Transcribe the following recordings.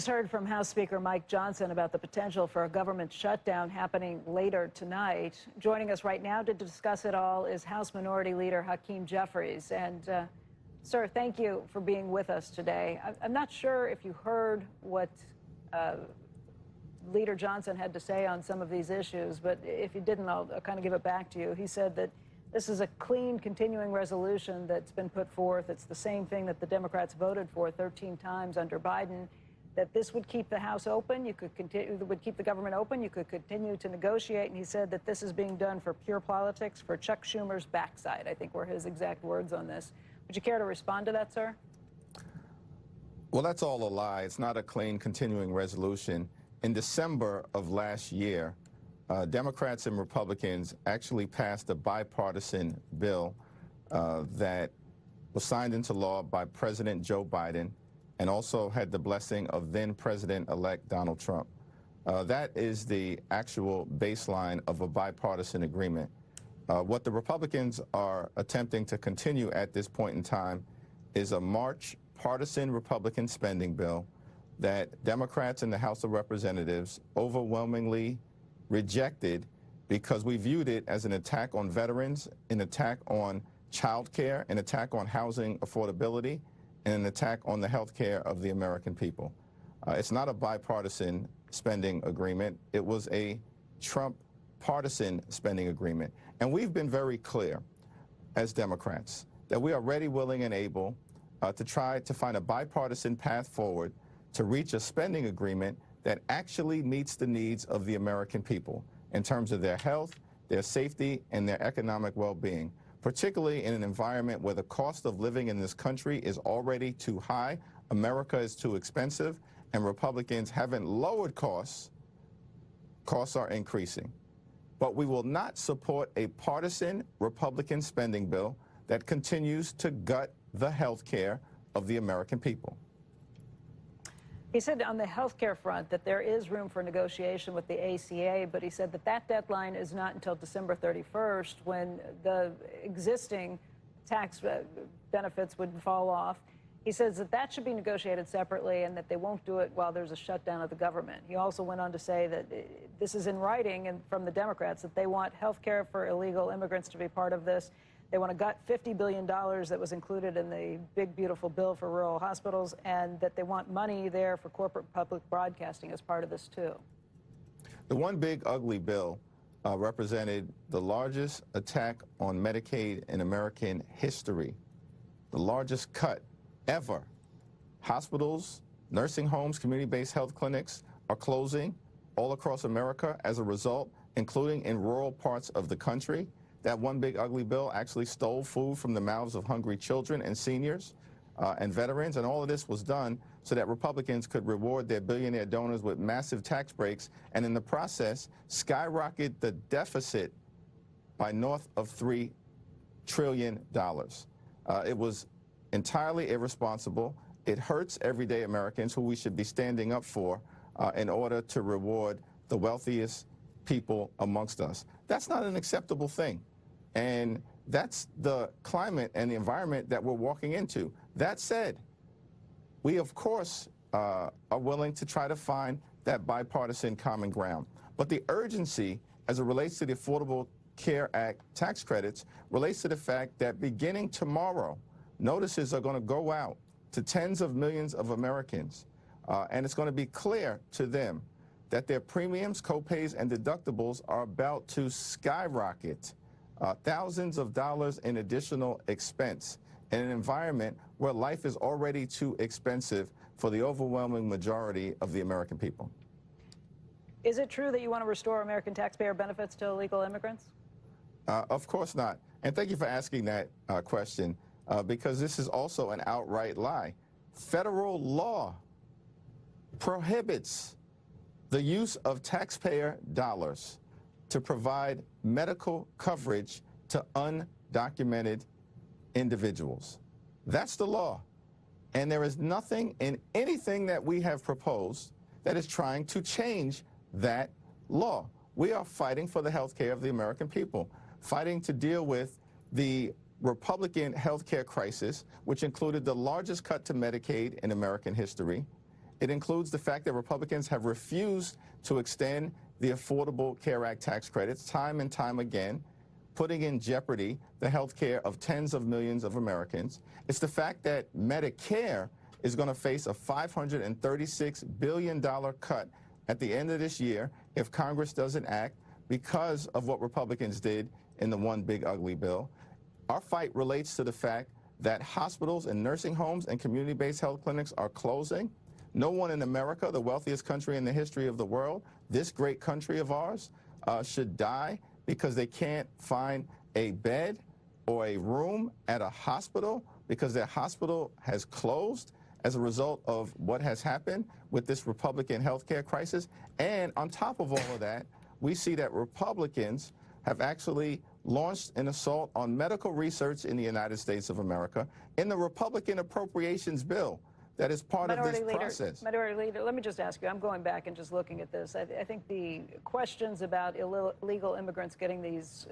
just heard from House Speaker Mike Johnson about the potential for a government shutdown happening later tonight. Joining us right now to discuss it all is House Minority Leader Hakeem Jeffries. And, sir, thank you for being with us today. I'm not sure if you heard what Leader Johnson had to say on some of these issues, but if you didn't, I'll kind of give it back to you. He said that this is a clean, continuing resolution that's been put forth. It's the same thing that the Democrats voted for 13 times under Biden. That this would keep the House open, you could continue, would keep the government open, you could continue to negotiate, and he said that this is being done for pure politics, for Chuck Schumer's backside, I think were his exact words on this. Would you care to respond to that, sir? Well, that's all a lie. It's not a clean, continuing resolution. In December of last year, Democrats and Republicans actually passed a bipartisan bill that was signed into law by President Joe Biden, and also had the blessing of then President-elect Donald Trump. That is the actual baseline of a bipartisan agreement. What the Republicans are attempting to continue at this point in time is a March partisan Republican spending bill that Democrats in the House of Representatives overwhelmingly rejected because we viewed it as an attack on veterans, an attack on child care, an attack on housing affordability, and an attack on the health care of the American people. It's not a bipartisan spending agreement. It was a Trump partisan spending agreement. And we've been very clear as Democrats that we are ready, willing, and able to try to find a bipartisan path forward to reach a spending agreement that actually meets the needs of the American people in terms of their health, their safety, and their economic well-being, particularly in an environment where the cost of living in this country is already too high, America is too expensive, and Republicans haven't lowered costs. Costs are increasing. But we will not support a partisan Republican spending bill that continues to gut the health care of the American people. He said on the health care front that there is room for negotiation with the ACA, but he said that that deadline is not until December 31st, when the existing tax benefits would fall off. He says that that should be negotiated separately and that they won't do it while there's a shutdown of the government. He also went on to say that this is in writing and from the Democrats, that they want health care for illegal immigrants to be part of this. They want to gut $50 billion that was included in the big, beautiful bill for rural hospitals, and that they want money there for corporate public broadcasting as part of this, too. The one big, ugly bill represented the largest attack on Medicaid in American history, the largest cut ever. Hospitals, nursing homes, community-based health clinics are closing all across America as a result, including in rural parts of the country. That one big ugly bill actually stole food from the mouths of hungry children and seniors and veterans, and all of this was done so that Republicans could reward their billionaire donors with massive tax breaks, and in the process skyrocket the deficit by north of $3 trillion. It was entirely irresponsible. It hurts everyday Americans who we should be standing up for in order to reward the wealthiest people amongst us. That's not an acceptable thing. And that's the climate and the environment that we're walking into. That said, we, of course, are willing to try to find that bipartisan common ground. But the urgency, as it relates to the Affordable Care Act tax credits, relates to the fact that beginning tomorrow, notices are going to go out to tens of millions of Americans, and it's going to be clear to them that their premiums, copays, and deductibles are about to skyrocket, thousands of dollars in additional expense in an environment where life is already too expensive for the overwhelming majority of the American people. Is it true that you want to restore American taxpayer benefits to illegal immigrants? Of course not. And thank you for asking that question, because this is also an outright lie. Federal law prohibits the use of taxpayer dollars to provide medical coverage to undocumented individuals. That's the law. And there is nothing in anything that we have proposed that is trying to change that law. We are fighting for the health care of the American people, fighting to deal with the Republican health care crisis, which included the largest cut to Medicaid in American history, It includes the fact that Republicans have refused to extend the Affordable Care Act tax credits time and time again, putting in jeopardy the health care of tens of millions of Americans. It's the fact that Medicare is going to face a $536 billion cut at the end of this year if Congress doesn't act because of what Republicans did in the One Big Ugly Bill. Our fight relates to the fact that hospitals and nursing homes and community-based health clinics are closing. No one in America, the wealthiest country in the history of the world, this great country of ours, should die because they can't find a bed or a room at a hospital because their hospital has closed as a result of what has happened with this Republican health care crisis. And on top of all of that, we see that Republicans have actually launched an assault on medical research in the United States of America in the Republican appropriations bill that is part of this process. Minority Leader, let me just ask you, I'm going back and just looking at this. I think the questions about illegal immigrants getting these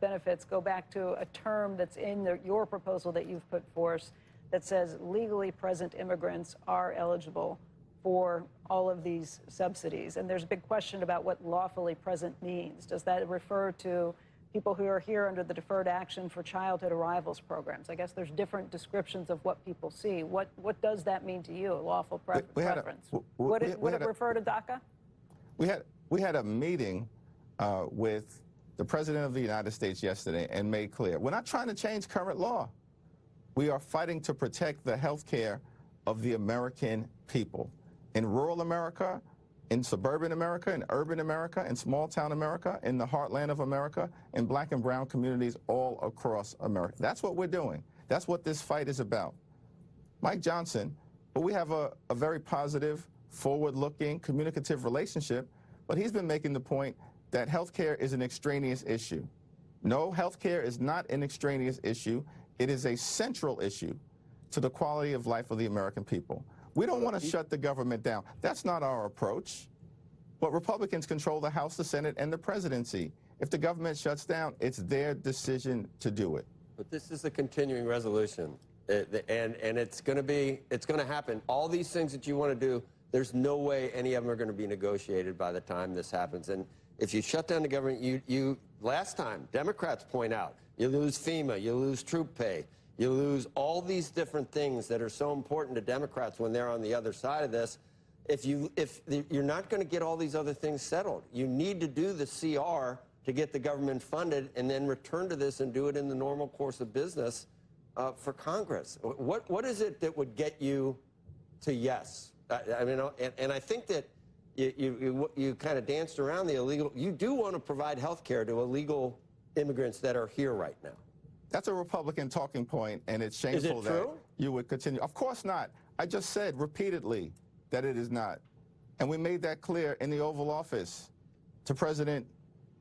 benefits go back to a term that's in your proposal that you've put forth that says legally present immigrants are eligible for all of these subsidies. And there's a big question about what lawfully present means. Does that refer to people who are here under the Deferred Action for Childhood Arrivals programs? I guess there's different descriptions of what people see. What does that mean to you, a lawful preference? Would it refer to DACA? We had a meeting with the President of the United States yesterday and made clear, we're not trying to change current law. We are fighting to protect the health care of the American people. In rural America, in suburban America, in urban America, in small town America, in the heartland of America, in black and brown communities all across America. That's what we're doing. That's what this fight is about. Mike Johnson, well, we have a very positive, forward-looking, communicative relationship, but he's been making the point that health care is an extraneous issue. No, health care is not an extraneous issue. It is a central issue to the quality of life of the American people. We don't want to shut the government down. That's not our approach. But Republicans control the House, the Senate, and the presidency. If the government shuts down, it's their decision to do it. But this is a continuing resolution, and it's going to happen. All these things that you want to do, there's no way any of them are going to be negotiated by the time this happens. And if you shut down the government, last time, Democrats point out, you lose FEMA, you lose troop pay, you lose all these different things that are so important to Democrats when they're on the other side of this. If you're not going to get all these other things settled, you need to do the CR to get the government funded and then return to this and do it in the normal course of business for Congress. What is it that would get you to yes? I mean, and I think that you kind of danced around the illegal. You do want to provide health care to illegal immigrants that are here right now. That's a Republican talking point, and it's shameful that you would continue. Of course not. I just said repeatedly that it is not. And we made that clear in the Oval Office to President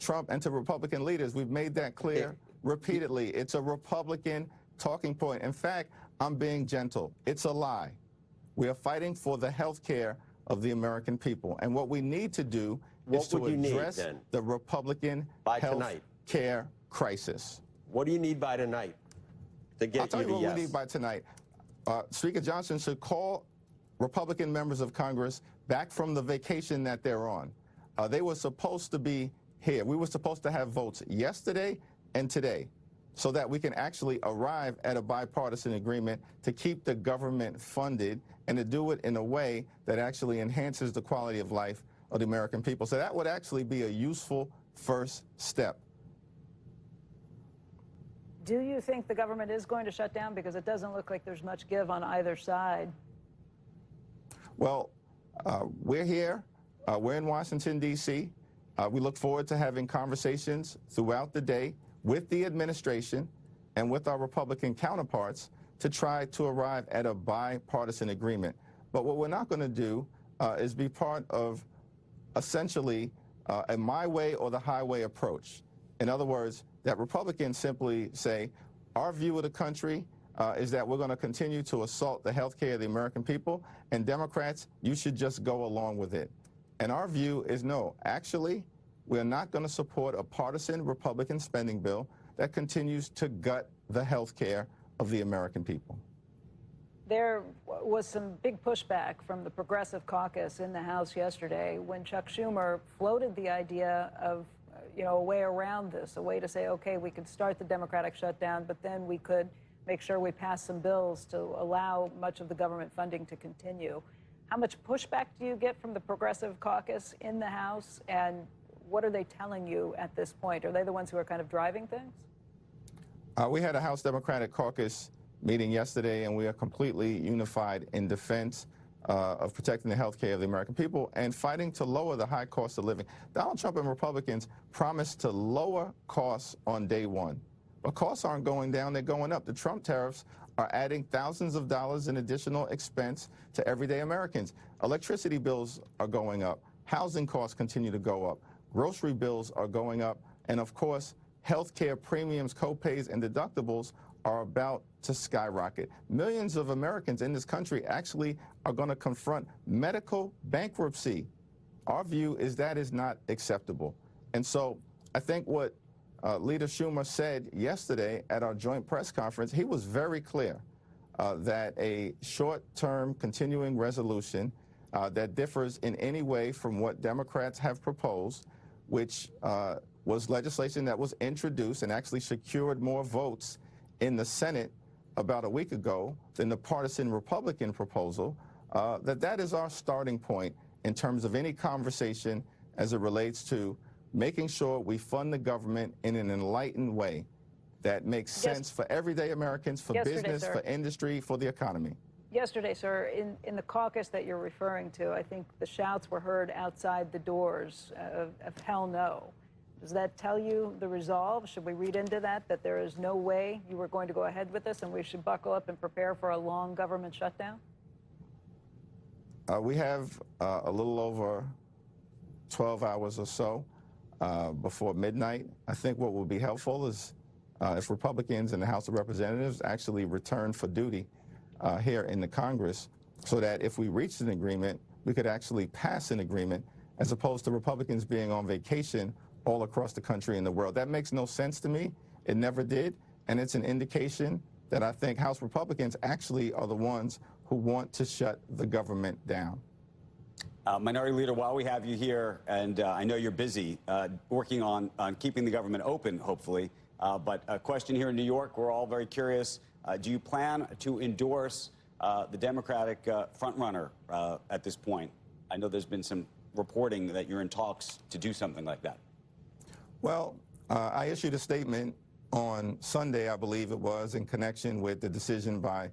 Trump and to Republican leaders. We've made that clear repeatedly. It's a Republican talking point. In fact, I'm being gentle. It's a lie. We are fighting for the health care of the American people. And what we need to do is to address the Republican health care crisis. What do you need by tonight to get I'll tell you what we need by tonight. Speaker Johnson should call Republican members of Congress back from the vacation that they're on. They were supposed to be here. We were supposed to have votes yesterday and today so that we can actually arrive at a bipartisan agreement to keep the government funded and to do it in a way that actually enhances the quality of life of the American people. So that would actually be a useful first step. Do you think the government is going to shut down? Because it doesn't look like there's much give on either side. Well, we're here. We're in Washington, D.C. We look forward to having conversations throughout the day with the administration and with our Republican counterparts to try to arrive at a bipartisan agreement. But what we're not going to do is be part of essentially a my way or the highway approach. In other words, that Republicans simply say, our view of the country is that we're going to continue to assault the health care of the American people, and Democrats, you should just go along with it. And our view is no, actually, we're not going to support a partisan Republican spending bill that continues to gut the health care of the American people. There was some big pushback from the Progressive Caucus in the House yesterday when Chuck Schumer floated the idea of, a way around this, a way to say, okay, we could start the Democratic shutdown, but then we could make sure we pass some bills to allow much of the government funding to continue. How much pushback do you get from the Progressive Caucus in the House, and what are they telling you at this point? Are they the ones who are kind of driving things? We had a House Democratic Caucus meeting yesterday, and we are completely unified in defense of protecting the health care of the American people and fighting to lower the high cost of living. Donald Trump and Republicans promised to lower costs on day one. But costs aren't going down, they're going up. The Trump tariffs are adding thousands of dollars in additional expense to everyday Americans. Electricity bills are going up. Housing costs continue to go up. Grocery bills are going up. And of course, health care premiums, co-pays, and deductibles are about to skyrocket. Millions of Americans in this country actually are going to confront medical bankruptcy. Our view is that is not acceptable. And so I think what Leader Schumer said yesterday at our joint press conference, he was very clear that a short-term continuing resolution that differs in any way from what Democrats have proposed, which was legislation that was introduced and actually secured more votes in the Senate about a week ago than the partisan Republican proposal, that is our starting point in terms of any conversation as it relates to making sure we fund the government in an enlightened way that makes sense for everyday Americans, for business, for industry, for the economy. Yesterday, sir, in the caucus that you're referring to, I think the shouts were heard outside the doors of hell no. Does that tell you the resolve? Should we read into that there is no way you were going to go ahead with this and we should buckle up and prepare for a long government shutdown? We have a little over 12 hours or so before midnight. I think what would be helpful is if Republicans in the House of Representatives actually return for duty here in the Congress, so that if we reached an agreement, we could actually pass an agreement, as opposed to Republicans being on vacation all across the country and the world. That makes no sense to me. It never did. And it's an indication that I think House Republicans actually are the ones who want to shut the government down. Minority Leader, while we have you here, and I know you're busy working on keeping the government open, hopefully, but a question here in New York, we're all very curious. Do you plan to endorse the Democratic frontrunner at this point? I know there's been some reporting that you're in talks to do something like that. Well, I issued a statement on Sunday, I believe it was, in connection with the decision by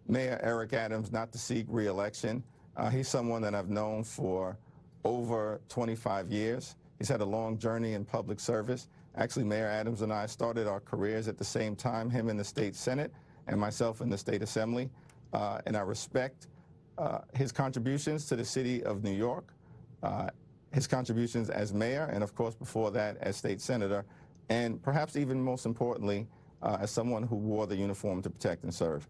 Mayor Eric Adams not to seek re-election. He's someone that I've known for over 25 years. He's had a long journey in public service. Actually, Mayor Adams and I started our careers at the same time, him in the state Senate and myself in the state Assembly. And I respect his contributions to the city of New York, his contributions as mayor, and of course before that as state senator, and perhaps even most importantly, as someone who wore the uniform to protect and serve.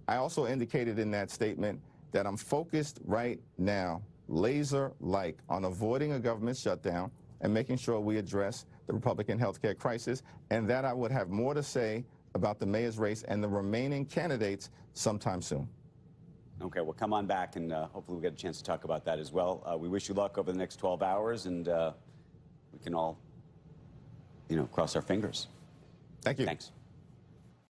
I also indicated in that statement that I'm focused right now, laser-like, on avoiding a government shutdown and making sure we address the Republican health care crisis, and that I would have more to say about the mayor's race and the remaining candidates sometime soon. Okay, well, come on back, and hopefully we'll get a chance to talk about that as well. We wish you luck over the next 12 hours, and we can all, cross our fingers. Thank you. Thanks.